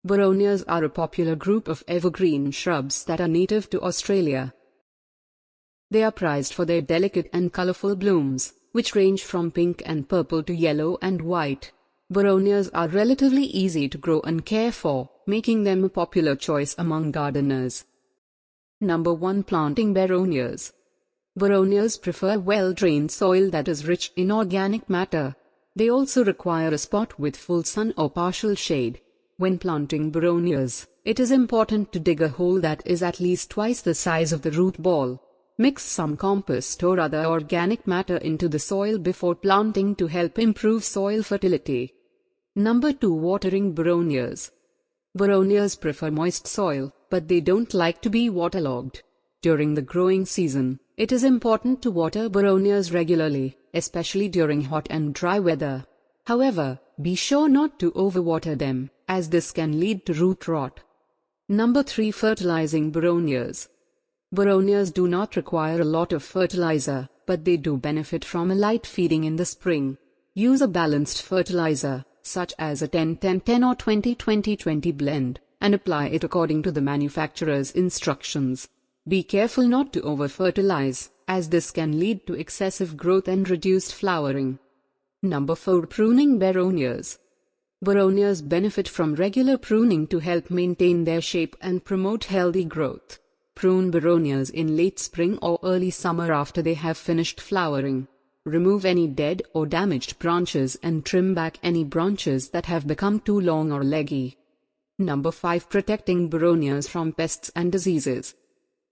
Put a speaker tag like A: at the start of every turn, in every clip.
A: Boronias are a popular group of evergreen shrubs that are native to Australia. They are prized for their delicate and colorful blooms, which range from pink and purple to yellow and white. Boronias are relatively easy to grow and care for, making them a popular choice among gardeners. Number 1. Planting Boronias. Boronias prefer well-drained soil that is rich in organic matter. They also require a spot with full sun or partial shade. When planting Boronias, it is important to dig a hole that is at least twice the size of the root ball. Mix some compost or other organic matter into the soil before planting to help improve soil fertility. Number 2. Watering Boronias. Boronias prefer moist soil, but they don't like to be waterlogged. During the growing season, it is important to water Boronias regularly, especially during hot and dry weather. However, be sure not to overwater them, as this can lead to root rot. Number 3. Fertilizing Boronias. Boronias do not require a lot of fertilizer, but they do benefit from a light feeding in the spring. Use a balanced fertilizer, such as a 10-10-10 or 20-20-20 blend, and apply it according to the manufacturer's instructions. Be careful not to over-fertilize, as this can lead to excessive growth and reduced flowering. Number 4. Pruning Boronias. Boronias benefit from regular pruning to help maintain their shape and promote healthy growth. Prune Boronias in late spring or early summer after they have finished flowering. Remove any dead or damaged branches and trim back any branches that have become too long or leggy. Number 5. Protecting Boronias from pests and diseases.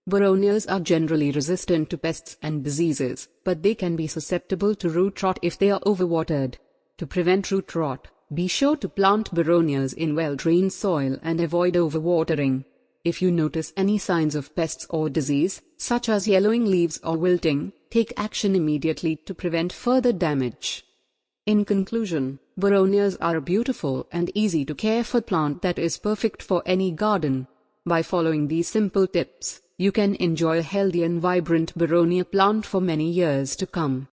A: Boronias are generally resistant to pests and diseases, but they can be susceptible to root rot if they are overwatered. To prevent root rot, be sure to plant Boronias in well-drained soil and avoid overwatering. If you notice any signs of pests or disease, such as yellowing leaves or wilting, take action immediately to prevent further damage. In conclusion, Boronias are a beautiful and easy to care for plant that is perfect for any garden. By following these simple tips, you can enjoy a healthy and vibrant Boronia plant for many years to come.